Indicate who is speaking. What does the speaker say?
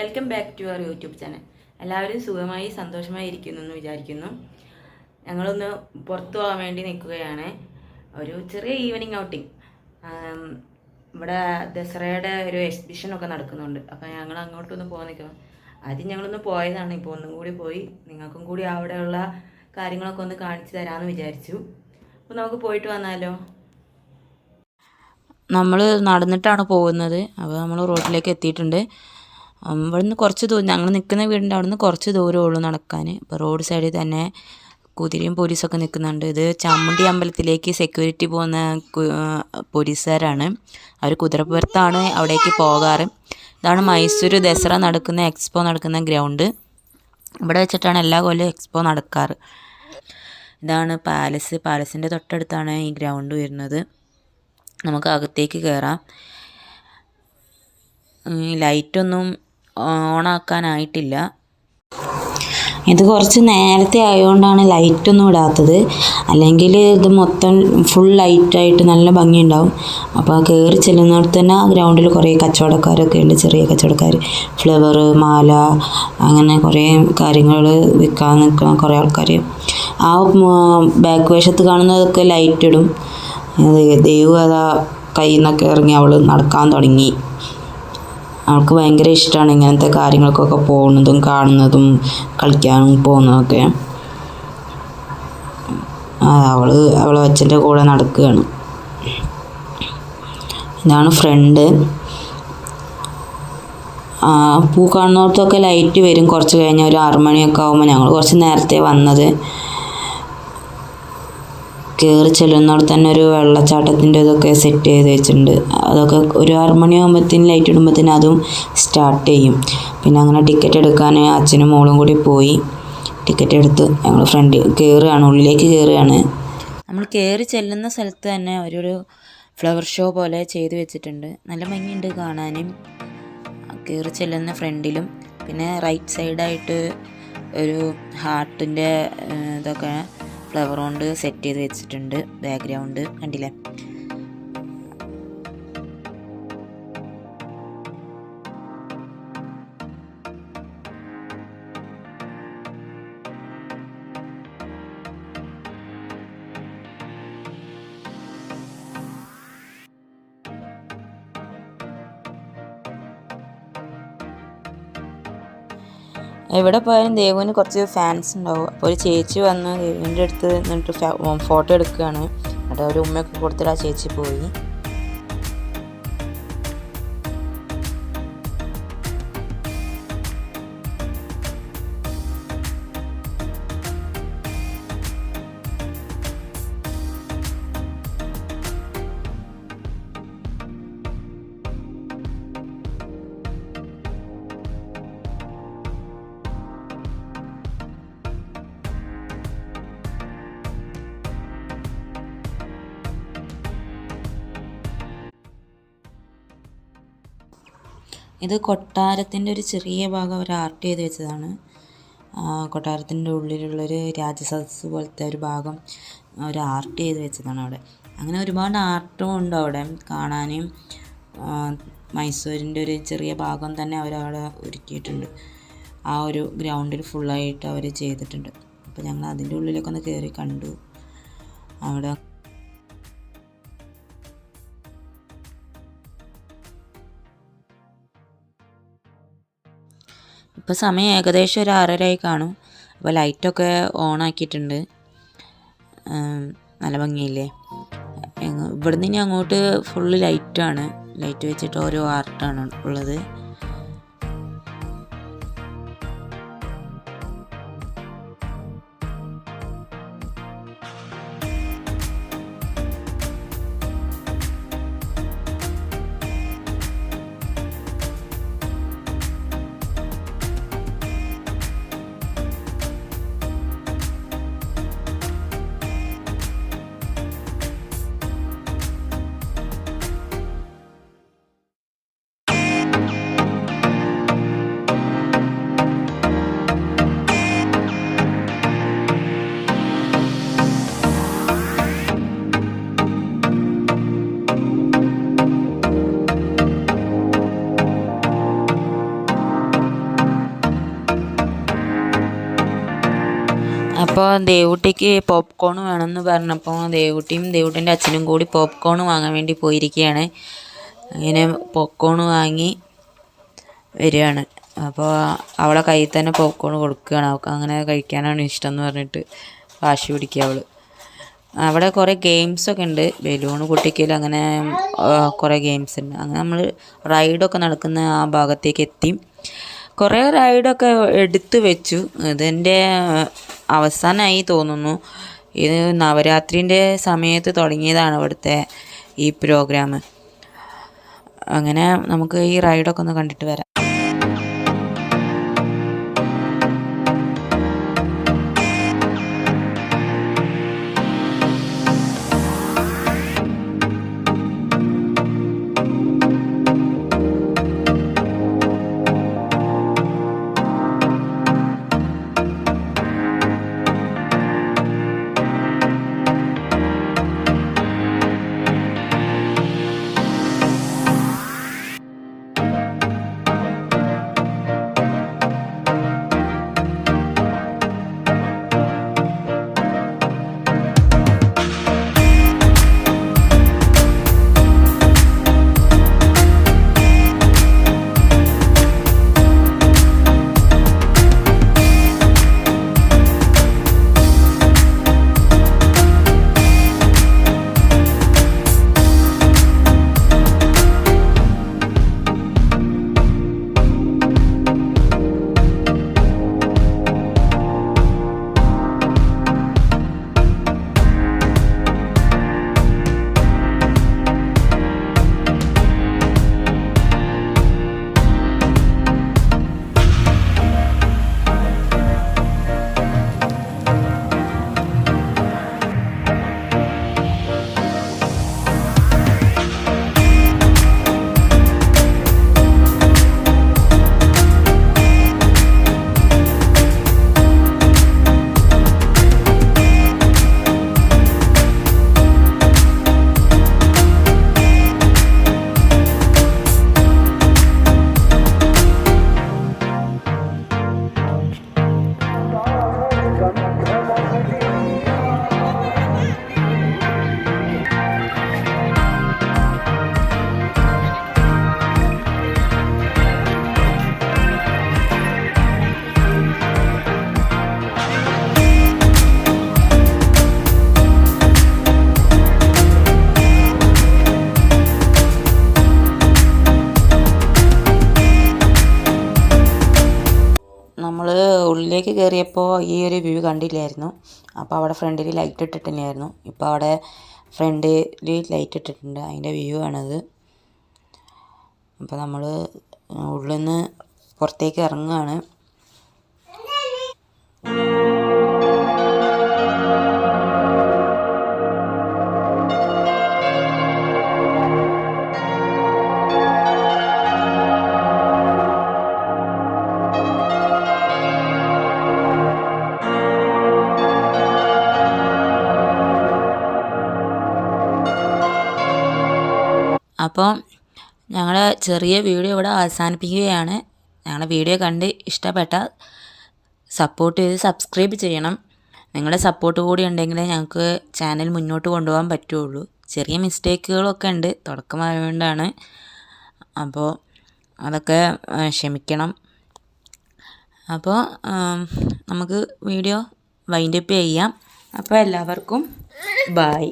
Speaker 1: Welcome back to our YouTube channel. എല്ലാവരും സുഖമായി സന്തോഷമായി ഇരിക്കുന്നു എന്ന് വിചാരിക്കുന്നു. ഞങ്ങളൊന്ന് പുറത്തു പോകാൻ വേണ്ടി നിൽക്കുകയാണ്. ഒരു ചെറിയ ഈവനിങ് ഔട്ടിങ്. ഇവിടെ ദസറയുടെ ഒരു എക്സിബിഷനൊക്കെ നടക്കുന്നുണ്ട്. അപ്പോൾ ഞങ്ങൾ അങ്ങോട്ടൊന്ന് പോകാൻ നിൽക്കണം. ആദ്യം ഞങ്ങളൊന്ന് പോയതാണ്. ഇപ്പോൾ ഒന്നും കൂടി പോയി നിങ്ങൾക്കും കൂടി അവിടെയുള്ള കാര്യങ്ങളൊക്കെ ഒന്ന് കാണിച്ചു തരാമെന്ന് വിചാരിച്ചു. അപ്പോൾ നമുക്ക് പോയിട്ട് വന്നാലോ. നമ്മൾ നടന്നിട്ടാണ് പോകുന്നത്. അപ്പോൾ നമ്മൾ റോഡിലേക്ക് എത്തിയിട്ടുണ്ട്. ഇവിടുന്ന് കുറച്ച് ദൂരം, ഞങ്ങൾ നിൽക്കുന്ന വീടിൻ്റെ അവിടെ നിന്ന് കുറച്ച് ദൂരമുള്ളൂ നടക്കാൻ. ഇപ്പോൾ റോഡ് സൈഡിൽ തന്നെ കുതിരയും പോലീസൊക്കെ നിൽക്കുന്നുണ്ട്. ഇത് ചാമുണ്ടി അമ്പലത്തിലേക്ക് സെക്യൂരിറ്റി പോകുന്ന പോലീസുകാരാണ്. അവർ കുതിരപ്പുറത്താണ് അവിടേക്ക് പോകാറ്. ഇതാണ് മൈസൂർ ദസറ നടക്കുന്ന എക്സ്പോ നടക്കുന്ന ഗ്രൗണ്ട്. ഇവിടെ വെച്ചിട്ടാണ് എല്ലാ കൊല്ലം എക്സ്പോ നടക്കാറ്. ഇതാണ് പാലസിൻ്റെ തൊട്ടടുത്താണ് ഈ ഗ്രൗണ്ട് വരുന്നത്. നമുക്ക് അകത്തേക്ക് കയറാം. ലൈറ്റൊന്നും ഓണാക്കാനായിട്ടില്ല. ഇത് കുറച്ച് നേരത്തെ ആയതുകൊണ്ടാണ് ലൈറ്റൊന്നും ഇടാത്തത്. അല്ലെങ്കിൽ ഇത് മൊത്തം ഫുൾ ലൈറ്റായിട്ട് നല്ല ഭംഗിയുണ്ടാവും. അപ്പോൾ കയറി ചെല്ലുന്നിടത്ത് തന്നെ ആ ഗ്രൗണ്ടിൽ കുറേ കച്ചവടക്കാരൊക്കെ ഉണ്ട്. ചെറിയ കച്ചവടക്കാർ, ഫ്ലവർ, മാല, അങ്ങനെ കുറേ കാര്യങ്ങൾ വിൽക്കാൻ നിൽക്കുന്ന കുറേ ആൾക്കാർ. ആ ബാക്ക് വശത്ത് കാണുന്നതൊക്കെ ലൈറ്റ് ഇടും. ദൈവം അതാ കയ്യിൽ നിന്നൊക്കെ ഇറങ്ങി അവൾ നടക്കാൻ തുടങ്ങി. അവൾക്ക് ഭയങ്കര ഇഷ്ടമാണ് ഇങ്ങനത്തെ കാര്യങ്ങൾക്കൊക്കെ പോകുന്നതും കാണുന്നതും കളിക്കാനും പോകുന്നതൊക്കെ. അവൾ അച്ഛൻ്റെ കൂടെ നടക്കുകയാണ്. ഇതാണ് ഫ്രണ്ട്. പൂ കാണുന്നിടത്തൊക്കെ ലൈറ്റ് വരും കുറച്ച് കഴിഞ്ഞ്. ഒരു 6 മണിയൊക്കെ ആകുമ്പോൾ ഞങ്ങൾ കുറച്ച് നേരത്തെ വന്നത്. കയറി ചെല്ലുന്നിടത്ത് തന്നെ ഒരു വെള്ളച്ചാട്ടത്തിൻ്റെ ഇതൊക്കെ സെറ്റ് ചെയ്ത് വെച്ചിട്ടുണ്ട്. അതൊക്കെ ഒരു 6 മണിയാകുമ്പോഴത്തേന് ലൈറ്റ് ഇടുമ്പോഴത്തേന് അതും സ്റ്റാർട്ട് ചെയ്യും. പിന്നെ അങ്ങനെ ടിക്കറ്റ് എടുക്കാൻ അച്ഛനും മോളും കൂടി പോയി ടിക്കറ്റ് എടുത്ത് ഞങ്ങൾ ഉള്ളിലേക്ക് കയറുകയാണ്. നമ്മൾ കയറി ചെല്ലുന്ന സ്ഥലത്ത് തന്നെ ഒരു ഫ്ലവർ ഷോ പോലെ ചെയ്ത് വെച്ചിട്ടുണ്ട്. നല്ല ഭംഗിയുണ്ട് കാണാനും. കയറി ചെല്ലുന്ന ഫ്രണ്ടിലും പിന്നെ റൈറ്റ് സൈഡായിട്ട് ഒരു ഹാർട്ടിൻ്റെ ഇതൊക്കെ ഫ്ലവർ കൊണ്ട് സെറ്റ് ചെയ്ത് വെച്ചിട്ടുണ്ട്. ബാക്ക്ഗ്രൗണ്ട് കണ്ടില്ലേ. എവിടെ പോയാലും ദേവുവിന് കുറച്ച് ഫാൻസ് ഉണ്ടാവും. അപ്പോൾ ഒരു ചേച്ചി വന്ന് ദേവുവിൻ്റെ അടുത്ത് നിന്നിട്ട് ഫോട്ടോ എടുക്കുകയാണ്. എന്നിട്ട് ഒരു ഉമ്മയൊക്കെ കൊടുത്തിട്ട് ആ ചേച്ചി പോയി. ഇത് കൊട്ടാരത്തിൻ്റെ ഒരു ചെറിയ ഭാഗം അവർ ആർട്ട് ചെയ്ത് വെച്ചതാണ്. കൊട്ടാരത്തിൻ്റെ ഉള്ളിലുള്ളൊരു രാജസദസ്സ് പോലത്തെ ഒരു ഭാഗം അവർ ആർട്ട് ചെയ്ത് വെച്ചതാണ് അവിടെ. അങ്ങനെ ഒരുപാട് ആർട്ടും ഉണ്ട് അവിടെ കാണാനും. മൈസൂരിൻ്റെ ഒരു ചെറിയ ഭാഗം തന്നെ അവരവിടെ ഒരുക്കിയിട്ടുണ്ട്. ആ ഒരു ഗ്രൗണ്ടിൽ ഫുള്ളായിട്ട് അവർ ചെയ്തിട്ടുണ്ട്. അപ്പോൾ ഞങ്ങൾ അതിൻ്റെ ഉള്ളിലൊക്കെ ഒന്ന് കയറി കണ്ടു. അവിടെ ഇപ്പോൾ സമയം ഏകദേശം ഒരു 6:30 കാണും. അപ്പോൾ ലൈറ്റൊക്കെ ഓണാക്കിയിട്ടുണ്ട്. നല്ല ഭംഗിയില്ലേ. ഇവിടുന്ന് ഇനി അങ്ങോട്ട് ഫുള്ള് ലൈറ്റാണ്. ലൈറ്റ് വെച്ചിട്ട് ഓരോ ആർട്ടാണ് ഉള്ളത്. അപ്പോൾ ദേവുട്ടിക്ക് പോപ്കോൺ വേണമെന്ന് പറഞ്ഞപ്പോൾ ദേവുട്ടിൻ്റെ അച്ഛനും കൂടി പോപ്കോൺ വാങ്ങാൻ വേണ്ടി പോയിരിക്കുകയാണ്. അങ്ങനെ പോപ്കോൺ വാങ്ങി വരികയാണ്. അപ്പോൾ അവളെ കയ്യിൽ തന്നെ പോപ്കോൺ കൊടുക്കുകയാണ്. അവൾക്ക് അങ്ങനെ കഴിക്കാനാണ് ഇഷ്ടം എന്ന് പറഞ്ഞിട്ട് വാശി പിടിക്കുക അവൾ. അവിടെ കുറേ ഗെയിംസൊക്കെ ഉണ്ട്, ബലൂൺ പൊട്ടിക്കൽ, അങ്ങനെ കുറേ ഗെയിംസ് ഉണ്ട്. അങ്ങനെ നമ്മൾ റൈഡൊക്കെ നടക്കുന്ന ആ ഭാഗത്തേക്ക് എത്തി. കുറേ റൈഡൊക്കെ എടുത്തു വെച്ചു. ഇതിൻ്റെ അവസാനമായി തോന്നുന്നു. ഇത് നവരാത്രിൻ്റെ സമയത്ത് തുടങ്ങിയതാണ് ഇവിടുത്തെ ഈ പ്രോഗ്രാം. അങ്ങനെ നമുക്ക് ഈ റൈഡൊക്കെ ഒന്ന് കണ്ടിട്ട് വരാം. നമ്മൾ ഉള്ളിലേക്ക് കയറിയപ്പോൾ ഈ ഒരു വ്യൂ കണ്ടില്ലായിരുന്നു. അപ്പോൾ അവിടെ ഫ്രണ്ടിൽ ലൈറ്റ് ഇട്ടിട്ടുണ്ടായിരുന്നു. ഇപ്പോൾ അവിടെ ഫ്രണ്ടിൽ ലൈറ്റ് ഇട്ടിട്ടുണ്ട്, അതിൻ്റെ വ്യൂ ആണത്. അപ്പോൾ നമ്മൾ ഉള്ളിൽ നിന്ന് പുറത്തേക്ക് ഇറങ്ങുകയാണ്. അപ്പോൾ ഞങ്ങളുടെ ചെറിയ വീഡിയോ ഇവിടെ അവസാനിപ്പിക്കുകയാണ്. ഞങ്ങളുടെ വീഡിയോ കണ്ട് ഇഷ്ടപ്പെട്ടാൽ സപ്പോർട്ട് ചെയ്ത് സബ്സ്ക്രൈബ് ചെയ്യണം. നിങ്ങളുടെ സപ്പോർട്ട് കൂടി ഉണ്ടെങ്കിൽ ഞങ്ങൾക്ക് ചാനൽ മുന്നോട്ട് കൊണ്ടുപോകാൻ പറ്റുള്ളൂ. ചെറിയ മിസ്റ്റേക്കുകളൊക്കെ ഉണ്ട്, തുടക്കമായതുകൊണ്ടാണ്. അപ്പോൾ അതൊക്കെ ക്ഷമിക്കണം. അപ്പോൾ നമുക്ക് വീഡിയോ വൈൻഡപ്പ് ചെയ്യാം. അപ്പോൾ എല്ലാവർക്കും ബായ്.